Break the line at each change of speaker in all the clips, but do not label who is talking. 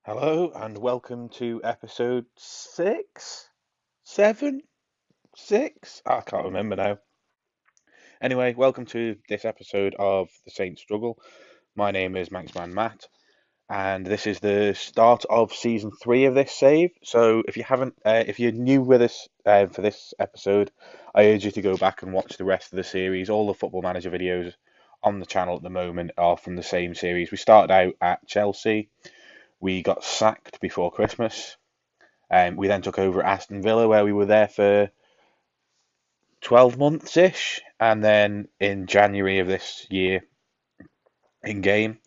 Hello and welcome to episode six, seven, six. I can't remember now. Anyway, welcome to this episode of The Saints Struggle. My name is Manxman Matt, and this is the start of season three of this save. So if you're new with us for this episode, I urge you to go back and watch the rest of the series. All the Football Manager videos on the channel at the moment are from the same series. We started out at Chelsea. We got sacked before Christmas. We then took over at Aston Villa, where we were there for 12 months ish. And then in January of this year, in game,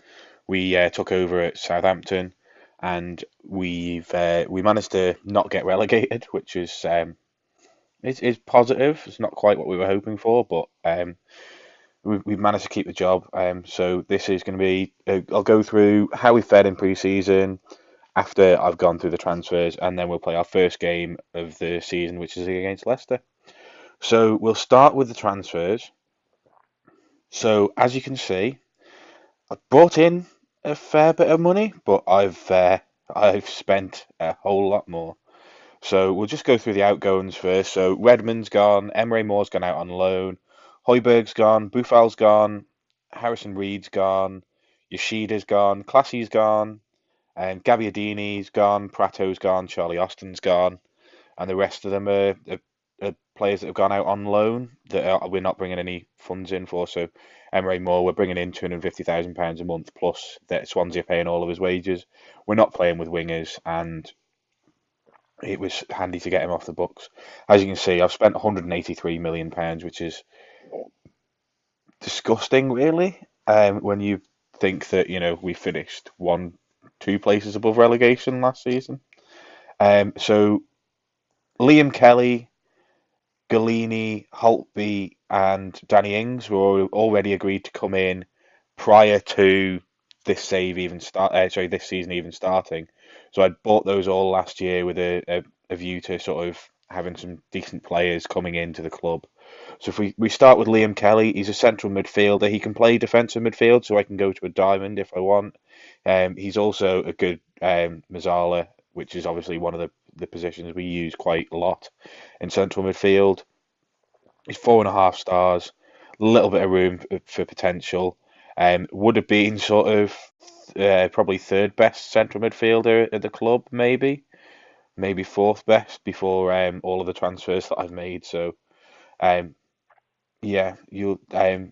we took over at Southampton, and we managed to not get relegated, which is positive. It's not quite what we were hoping for, but we managed to keep the job. So this is going to be I'll go through how we fared in pre-season after I've gone through the transfers, and then we'll play our first game of the season, which is against Leicester. So we'll start with the transfers. So as you can see, I've brought in a fair bit of money, but I've spent a whole lot more. So we'll just go through the outgoings first. So Redmond's gone, Emre Moore's gone out on loan, Højbjerg's gone, Bufal's gone, Harrison Reed's gone, Yoshida's gone, Classy's gone, and Gabbiadini's gone, Prato's gone, Charlie Austin's gone, and the rest of them are players that have gone out on loan we're not bringing any funds in for. So Emre Moore, we're bringing in £250,000 a month plus that Swansea are paying all of his wages. We're not playing with wingers, and it was handy to get him off the books. As you can see, I've spent £183 million, which is disgusting, really. When you think that we finished two places above relegation last season. So Liam Kelly, Galini, Holtby, and Danny Ings were already agreed to come in prior to this season even starting. So I'd bought those all last year with a view to sort of having some decent players coming into the club. So if we start with Liam Kelly, he's a central midfielder. He can play defensive midfield, so I can go to a diamond if I want. He's also a good Mazzala, which is obviously one of the positions we use quite a lot in central midfield. He's 4.5 stars, a little bit of room for potential. Would have been sort of probably third best central midfielder at the club, maybe fourth best before all of the transfers that I've made. So um, yeah, you I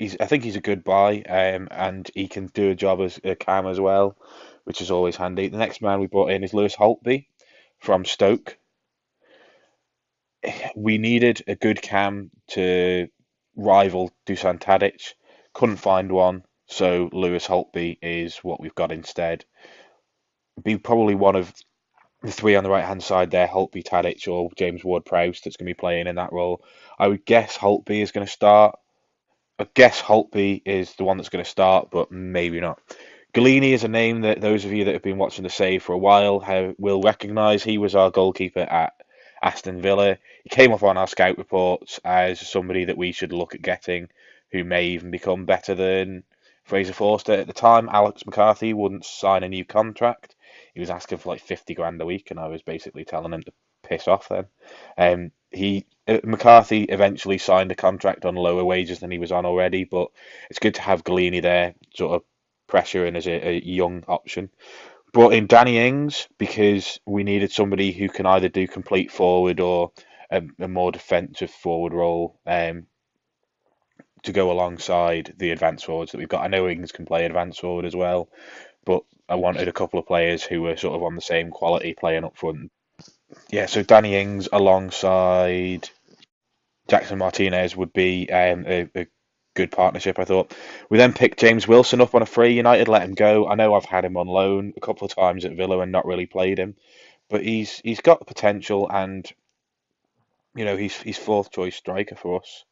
think he's a good buy, and he can do a job as a cam as well, which is always handy. The next man we brought in is Lewis Holtby from Stoke. We needed a good cam to rival Dusan Tadic. Couldn't find one, so Lewis Holtby is what we've got instead. Be probably one of the three on the right hand side there, Holtby, Tadic, or James Ward-Prowse that's going to be playing in that role. I would guess Holtby is going to start. I guess Holtby is the one that's going to start, but maybe not. Galini is a name that those of you that have been watching the save for a while will recognise. He was our goalkeeper at Aston Villa. He came up on our scout reports as somebody that we should look at getting, who may even become better than Fraser Forster. At the time, Alex McCarthy wouldn't sign a new contract. He was asking for like 50 grand a week, and I was basically telling him to piss off then. He McCarthy eventually signed a contract on lower wages than he was on already, but it's good to have Galini there, sort of pressure in as a young option. Brought in Danny Ings because we needed somebody who can either do complete forward or a more defensive forward role to go alongside the advanced forwards that we've got. I know Ings can play advanced forward as well, but I wanted a couple of players who were sort of on the same quality playing up front. Yeah, so Danny Ings alongside Jackson Martinez would be a good partnership, I thought. We then picked James Wilson up on a free. United let him go. I know I've had him on loan a couple of times at Villa and not really played him, but he's got the potential, and he's fourth choice striker for us,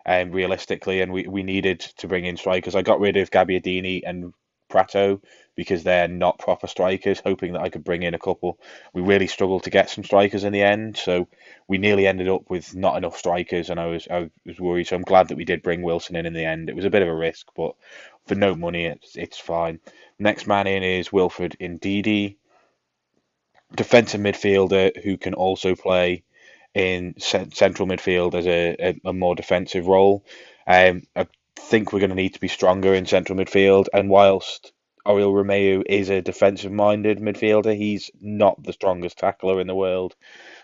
realistically, and we needed to bring in strikers. I got rid of Gabbiadini and Prato because they're not proper strikers, hoping that I could bring in a couple. We really struggled to get some strikers in the end, so we nearly ended up with not enough strikers, and I was worried. So I'm glad that we did bring Wilson in the end. It was a bit of a risk, but for no money, it's fine. Next man in is Wilfred Ndidi, defensive midfielder who can also play in central midfield as a more defensive role. I think we're going to need to be stronger in central midfield. And whilst Oriol Romeu is a defensive minded midfielder, he's not the strongest tackler in the world.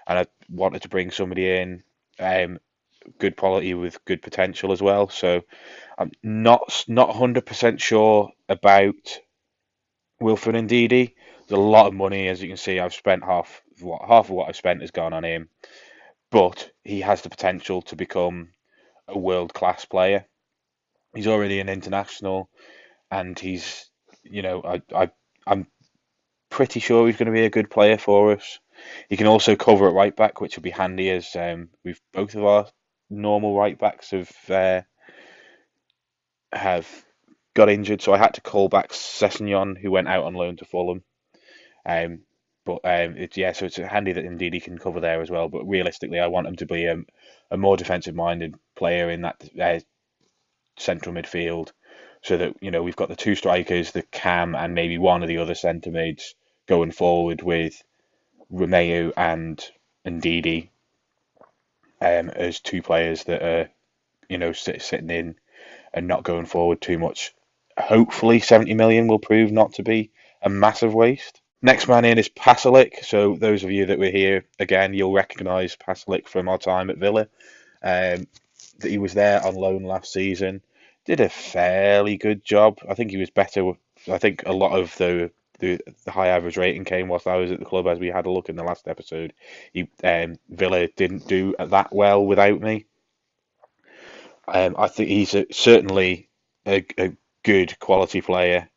And I wanted to bring somebody in, good quality with good potential as well. So I'm not 100% sure about Wilfred Ndidi. There's a lot of money, as you can see. I've spent half of what I've spent has gone on him, but he has the potential to become a world class player. He's already an international, and he's, I'm pretty sure he's going to be a good player for us. He can also cover at right back, which will be handy as we've both of our normal right backs have got injured, so I had to call back Sessegnon, who went out on loan to Fulham. Um, but it's yeah, so it's handy that indeed he can cover there as well. But realistically, I want him to be a more defensive-minded player in that central midfield, so that we've got the two strikers, the Cam, and maybe one of the other centre mids going forward with Romeu and Ndidi as two players that are sitting in and not going forward too much. Hopefully, 70 million will prove not to be a massive waste. Next man in is Pasalic. So those of you that were here again, you'll recognise Pasalic from our time at Villa. Um, that he was there on loan last season, did a fairly good job. I think he was better. I think a lot of the high average rating came whilst I was at the club, as we had a look in the last episode. Villa didn't do that well without me. I think he's certainly a good quality player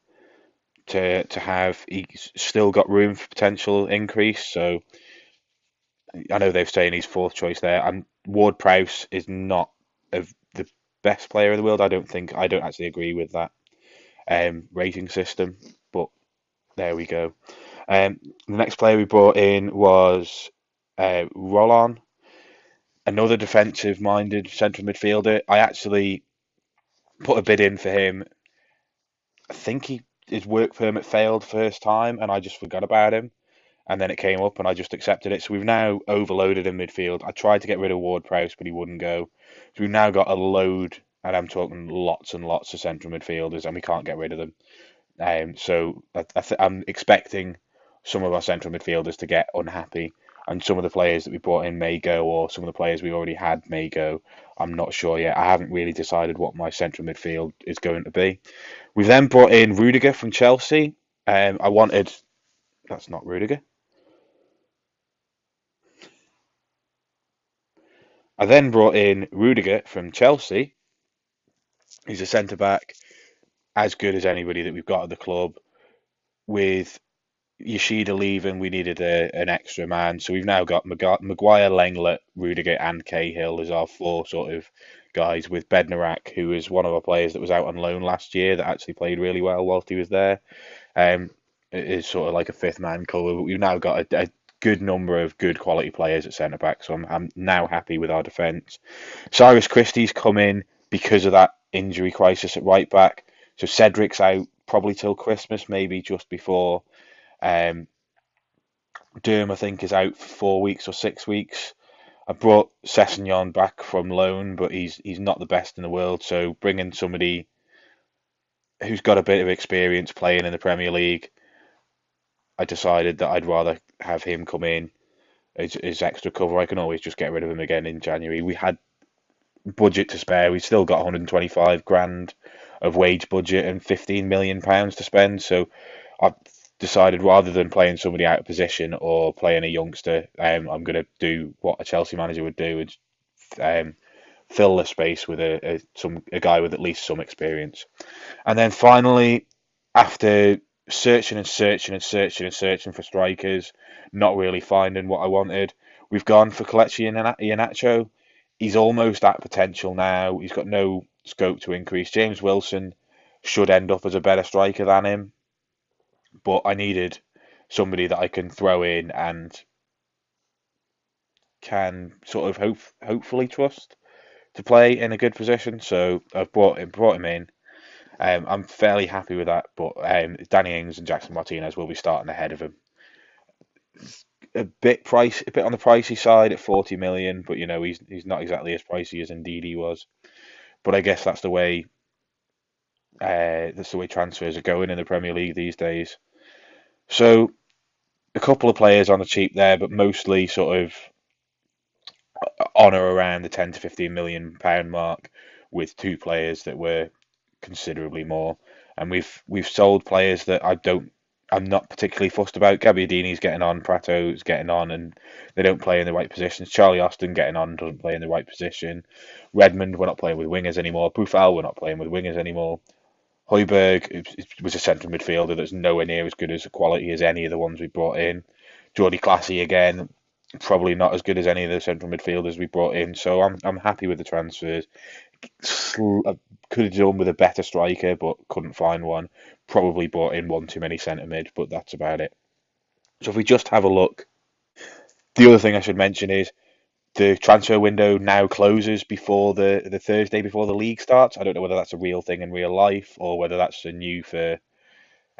to have. He's still got room for potential increase. So I know they've saying he's fourth choice there. And Ward Prowse is not the best player in the world. I don't actually agree with that rating system. But there we go. The next player we brought in was Rollon, another defensive-minded central midfielder. I actually put a bid in for him. I think his work permit failed first time, and I just forgot about him. And then it came up, and I just accepted it. So we've now overloaded in midfield. I tried to get rid of Ward Prowse, but he wouldn't go. So we've now got a load, and I'm talking lots and lots of central midfielders, and we can't get rid of them. So I'm expecting some of our central midfielders to get unhappy, and some of the players that we brought in may go, or some of the players we already had may go. I'm not sure yet. I haven't really decided what my central midfield is going to be. We've then brought in Rudiger from Chelsea. I wanted. That's not Rudiger. I then brought in Rudiger from Chelsea. He's a centre back, as good as anybody that we've got at the club. With Yoshida leaving, we needed an extra man, so we've now got Maguire, Lenglet, Rudiger, and Cahill as our four sort of guys. With Bednarak, who is one of our players that was out on loan last year, that actually played really well whilst he was there. It is sort of like a fifth man cover, but we've now got a good number of good quality players at centre back, so I'm now happy with our defence. Cyrus Christie's come in because of that injury crisis at right back. So Cedric's out probably till Christmas, maybe just before. Um, Durham, I think, is out for 4 weeks or 6 weeks. I brought Sessegnon back from loan, but he's not the best in the world. So bringing somebody who's got a bit of experience playing in the Premier League, I decided that I'd rather have him come in as extra cover. I can always just get rid of him again in January. We had budget to spare. We still got 125 grand of wage budget and 15 million pounds to spend. So I decided rather than playing somebody out of position or playing a youngster, I'm going to do what a Chelsea manager would do and fill the space with a guy with at least some experience. And then finally, after searching and searching and searching and searching for strikers, not really finding what I wanted, we've gone for Kelechi Iheanacho. He's almost at potential now. He's got no scope to increase. James Wilson should end up as a better striker than him. But I needed somebody that I can throw in and can sort of hopefully trust to play in a good position. So I've brought him in. I'm fairly happy with that. But Danny Ings and Jackson Martinez will be starting ahead of him. A bit on the pricey side at 40 million, but he's not exactly as pricey as Ndidi was. But I guess that's the way transfers are going in the Premier League these days. So a couple of players on the cheap there, but mostly sort of on or around the 10 to 15 million pound mark, with two players that were considerably more. And we've sold players that I'm not particularly fussed about. Gabbiadini's getting on, Prato's getting on, and they don't play in the right positions. Charlie Austin getting on, doesn't play in the right position. Redmond, we're not playing with wingers anymore. Boufal, we're not playing with wingers anymore. Højbjerg was a central midfielder that's nowhere near as good as a quality as any of the ones we brought in. Jordy Classy again, probably not as good as any of the central midfielders we brought in. So I'm happy with the transfers. I could have done with a better striker, but couldn't find one. Probably brought in one too many centre mid, but that's about it. So if we just have a look, the other thing I should mention is the transfer window now closes before the Thursday before the league starts. I don't know whether that's a real thing in real life or whether that's a new for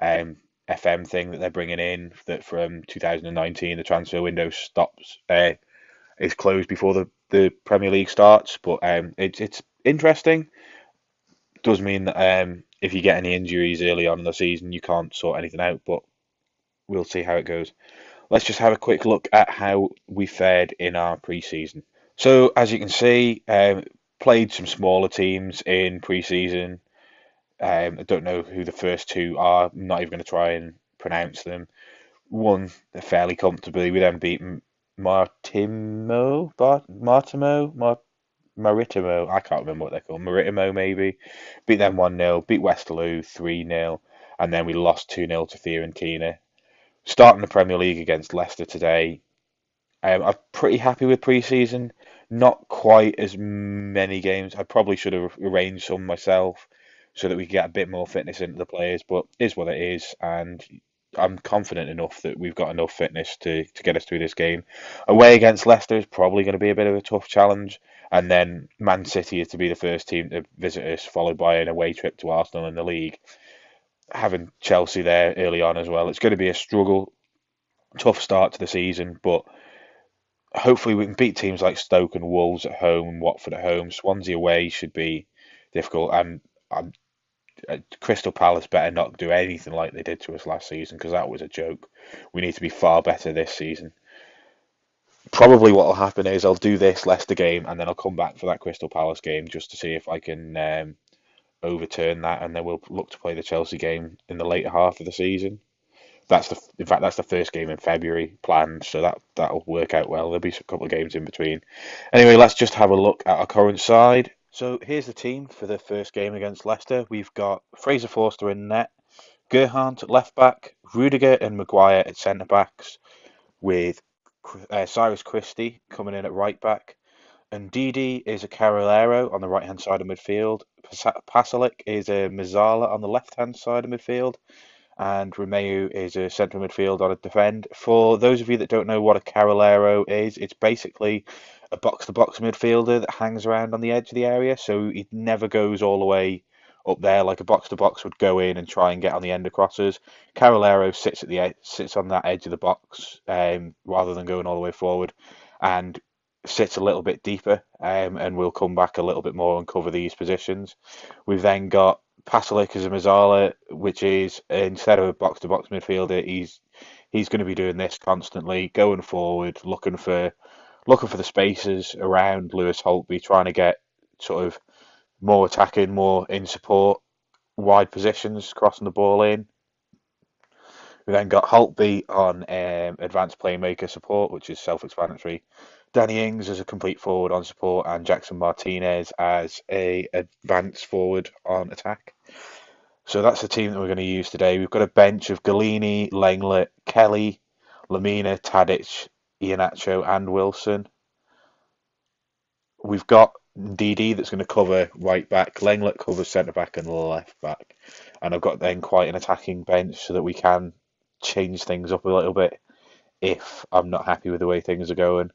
FM thing that they're bringing in. That from 2019 the transfer window stops is closed before the Premier League starts. But it's interesting. Does mean that if you get any injuries early on in the season, you can't sort anything out. But we'll see how it goes. Let's just have a quick look at how we fared in our pre-season. So as you can see, played some smaller teams in pre-season. I don't know who the first two are. I'm not even going to try and pronounce them. Won fairly comfortably. We then beat Maritimo. I can't remember what they're called. Maritimo maybe. Beat them 1-0. Beat Westerlo 3-0. And then we lost 2-0 to Fiorentina. Starting the Premier League against Leicester today. I'm pretty happy with pre-season. Not quite as many games. I probably should have arranged some myself so that we could get a bit more fitness into the players, but it is what it is, and I'm confident enough that we've got enough fitness to get us through this game. Away against Leicester is probably going to be a bit of a tough challenge, and then Man City is to be the first team to visit us, followed by an away trip to Arsenal in the league. Having Chelsea there early on as well, it's going to be a struggle, tough start to the season, but hopefully we can beat teams like Stoke and Wolves at home and Watford at home. Swansea away should be difficult, and Crystal Palace better not do anything like they did to us last season because that was a joke. We need to be far better this season. Probably what will happen is I'll do this Leicester game and then I'll come back for that Crystal Palace game just to see if I can overturn that, and then we'll look to play the Chelsea game in the later half of the season. In fact that's the first game in February planned, so that'll work out well. There'll be a couple of games in between. Anyway, let's just have a look at our current side. So here's the team for the first game against Leicester. We've got Fraser Forster in net, Gerhardt at left back, Rudiger and Maguire at centre backs, with Cyrus Christie coming in at right back. And Ndidi is a Carolero on the right hand side of midfield. Pasalic is a Mazzala on the left hand side of midfield, and Romeu is a central midfield on a defend. For those of you that don't know what a Carolero is, it's basically a box-to-box midfielder that hangs around on the edge of the area, so he never goes all the way up there like a box-to-box would go in and try and get on the end of crosses. Carolero sits on that edge of the box rather than going all the way forward, and sits a little bit deeper, and we'll come back a little bit more and cover these positions. We've then got Pasalic as a Mazzala, which is instead of a box-to-box midfielder, he's going to be doing this constantly, going forward, looking for the spaces around Lewis Holtby, trying to get sort of more attacking, more in support, wide positions, crossing the ball in. We then got Holtby on advanced playmaker support, which is self-explanatory. Danny Ings as a complete forward on support, and Jackson Martinez as a advanced forward on attack. So that's the team that we're going to use today. We've got a bench of Galini, Langlet, Kelly, Lamina, Tadic, Iheanacho, and Wilson. We've got DD that's going to cover right back. Lenglet covers centre back and left back. And I've got then quite an attacking bench so that we can change things up a little bit if I'm not happy with the way things are going.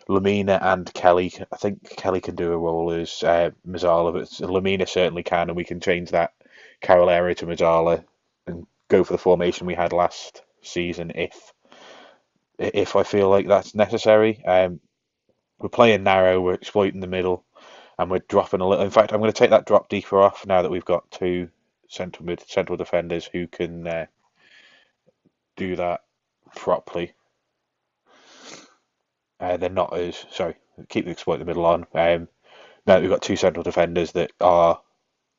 Lamina and Kelly, I think Kelly can do a role as Mazzala, but Lamina certainly can, and we can change that Carolero to Mazzala and go for the formation we had last season if I feel like that's necessary. We're playing narrow, we're exploiting the middle, and we're dropping a little. In fact, I'm going to take that drop deeper off now that we've got two central defenders who can do that properly. They're not as sorry. Keep the exploit the middle on. Now that we've got two central defenders that are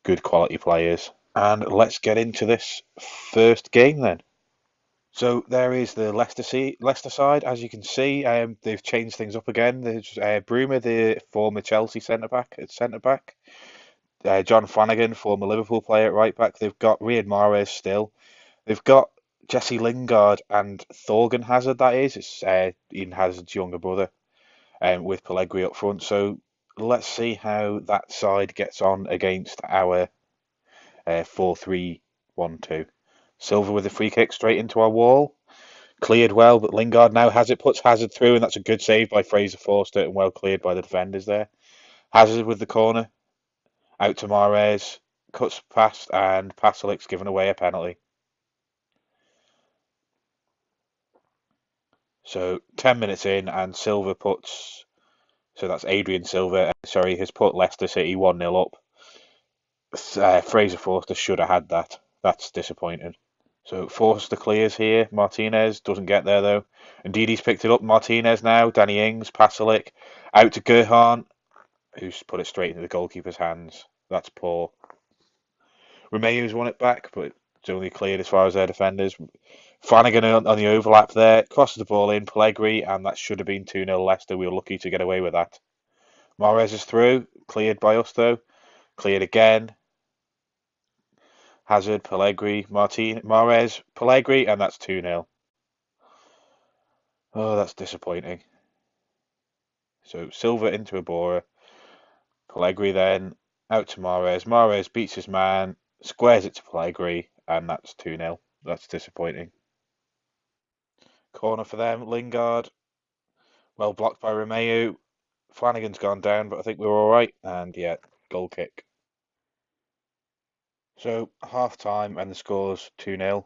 good quality players, and let's get into this first game then. So there is the Leicester side. As you can see, they've changed things up again. There's Bruma, the former Chelsea centre back, at centre back. John Flanagan, former Liverpool player at right back. They've got Riyad Mahrez still. They've got Jesse Lingard and Thorgan Hazard. That is, it's Eden Hazard's younger brother, with Pellegrini up front. So let's see how that side gets on against our 4-3-1-2. Silva with a free kick straight into our wall. Cleared well, but Lingard now has it, puts Hazard through, and that's a good save by Fraser Forster and well cleared by the defenders there. Hazard with the corner, out to Mahrez, cuts past, and Pasalik's given away a penalty. So 10 minutes in, and Silva puts, so that's Adrian Silva, sorry, has put Leicester City 1-0 up. Fraser Forster should have had that. That's disappointing. So Forster clears here. Martinez doesn't get there though. And Didi's picked it up. Martinez now. Danny Ings, Pasalic, out to Gerhardt, who's put it straight into the goalkeeper's hands. That's poor. Romeu's won it back, but it's only cleared as far as their defenders. Flanagan on the overlap there, crosses the ball in, Pellegrini, and that should have been 2-0 Leicester. We were lucky to get away with that. Mahrez is through, cleared by us though. Cleared again. Hazard, Pellegrini, Mahrez, Pellegrini, and that's 2-0. Oh, that's disappointing. So Silva into Abora. Pellegrini then out to Mahrez. Mahrez beats his man, squares it to Pellegrini, and that's 2-0. That's disappointing. Corner for them. Lingard, well blocked by Romeu. Flanagan's gone down, but I think we were all right. And yeah, goal kick. So half time, and the score's 2-0.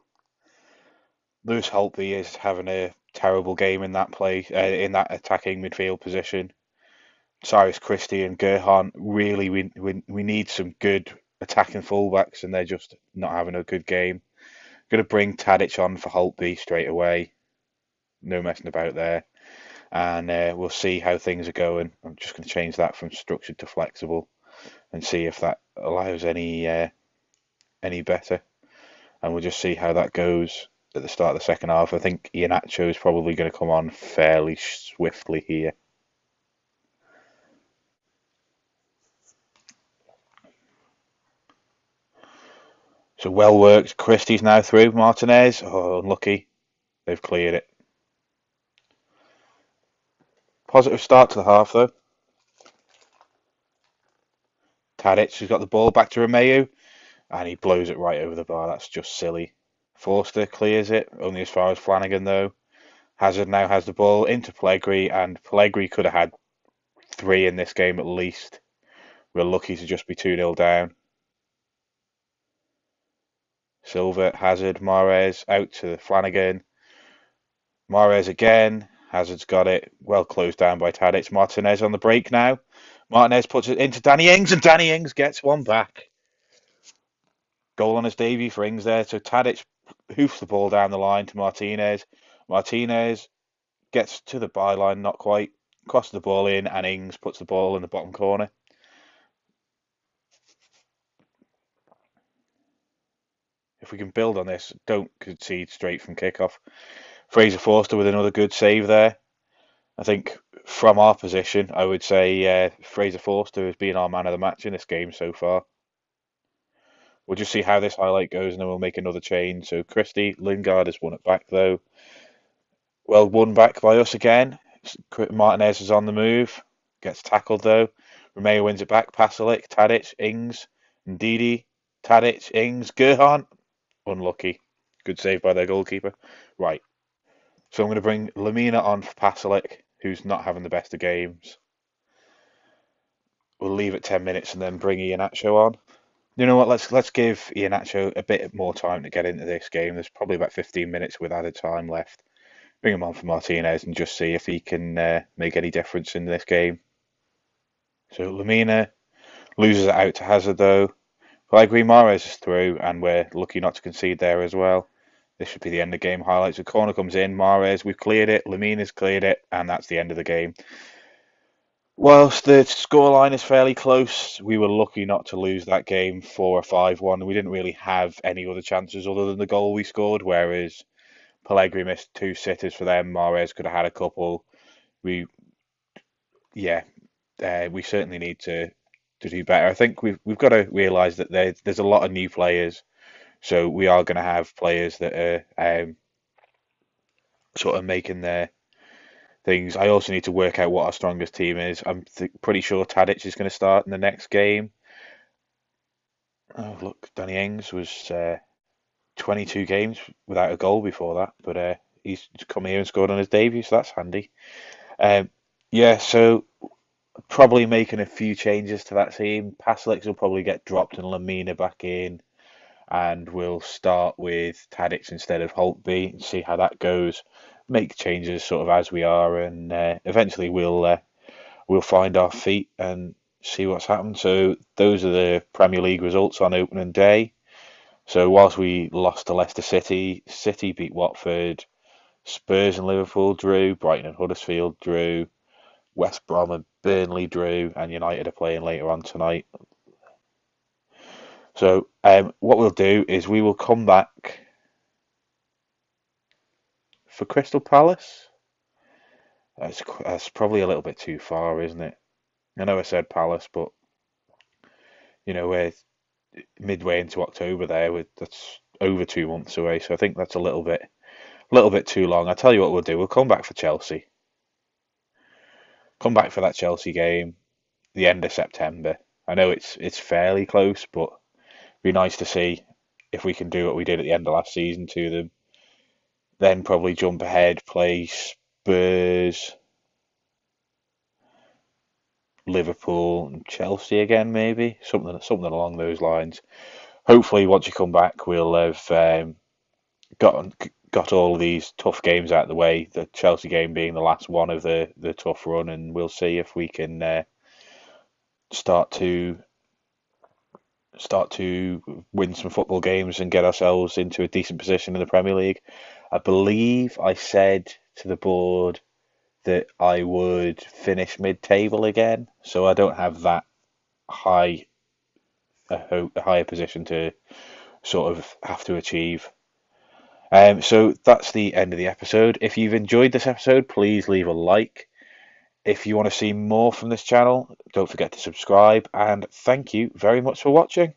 Lewis Holtby is having a terrible game in that play, in that attacking midfield position. Cyrus Christie and Gerhardt, really, we need some good attacking fullbacks, and they're just not having a good game. Going to bring Tadic on for Holtby straight away. No messing about there. And we'll see how things are going. I'm just going to change that from structured to flexible and see if that allows any better. And we'll just see how that goes at the start of the second half. I think Iheanacho is probably going to come on fairly swiftly here. So well worked. Christie's now through. Martinez. Oh, unlucky. They've cleared it. Positive start to the half, though. Tadic has got the ball back to Romeu, and he blows it right over the bar. That's just silly. Forster clears it, only as far as Flanagan, though. Hazard now has the ball into Pellegrini, and Pellegrini could have had 3 in this game at least. We're lucky to just be 2-0 down. Silva, Hazard, Mahrez, out to Flanagan. Mahrez again. Hazard's got it. Well closed down by Tadic. Martinez on the break now. Martinez puts it into Danny Ings, and Danny Ings gets one back. Goal on his debut for Ings there. So Tadic hoofs the ball down the line to Martinez. Martinez gets to the byline, not quite. Crosses the ball in, and Ings puts the ball in the bottom corner. If we can build on this, don't concede straight from kickoff. Fraser Forster with another good save there. I think from our position, I would say Fraser Forster has been our man of the match in this game so far. We'll just see how this highlight goes, and then we'll make another change. So Christie, Lingard has won it back though. Well won back by us again. Martinez is on the move. Gets tackled though. Romeo wins it back. Pasalic, Tadic, Ings, Ndidi, Tadic, Ings, Gerhardt. Unlucky. Good save by their goalkeeper. Right. So I'm going to bring Lamina on for Pasalic, who's not having the best of games. We'll leave it 10 minutes and then bring Iheanacho on. You know what? Let's give Iheanacho a bit more time to get into this game. There's probably about 15 minutes with added time left. Bring him on for Martinez and just see if he can make any difference in this game. So Lamina loses it out to Hazard though. Pellegrini Mahrez is through, and we're lucky not to concede there as well. This should be the end of game highlights. The corner comes in. Mahrez, we've cleared it. Lamina's cleared it, and that's the end of the game. Whilst the scoreline is fairly close, we were lucky not to lose that game 4 or 5-1. We didn't really have any other chances other than the goal we scored, whereas Pellegrini missed 2 sitters for them. Mahrez could have had a couple. We, yeah, we certainly need to do better. I think we've got to realise that there's a lot of new players, so we are going to have players that are sort of making their things. I also need to work out what our strongest team is. I'm pretty sure Tadic is going to start in the next game. Oh, look, Danny Ings was 22 games without a goal before that, but he's come here and scored on his debut, so that's handy. Yeah, so probably making a few changes to that team. Pasalic will probably get dropped and Lamina back in, and we'll start with Tadic instead of Holtby and see how that goes. Make changes sort of as we are, and eventually we'll find our feet and see what's happened. So those are the Premier League results on opening day. So whilst we lost to Leicester City, City beat Watford, Spurs and Liverpool drew, Brighton and Huddersfield drew, West Brom and Burnley drew, and United are playing later on tonight. So what we'll do is we will come back for Crystal Palace. That's probably a little bit too far, isn't it? I know I said Palace, but we're midway into October there. That's over 2 months away, so I think that's a little bit too long. I'll tell you what we'll do. We'll come back for Chelsea. Come back for that Chelsea game, the end of September. I know it's fairly close, but it'd be nice to see if we can do what we did at the end of last season to them. Then probably jump ahead, play Spurs, Liverpool, and Chelsea again, maybe something along those lines. Hopefully, once you come back, we'll have got all of these tough games out of the way. The Chelsea game being the last one of the tough run, and we'll see if we can start to win some football games and get ourselves into a decent position in the Premier League. I believe I said to the board that I would finish mid-table again, so I don't have that high a higher position to sort of have to achieve. So that's the end of the episode. If you've enjoyed this episode, please leave a like. If you want to see more from this channel, don't forget to subscribe, and thank you very much for watching.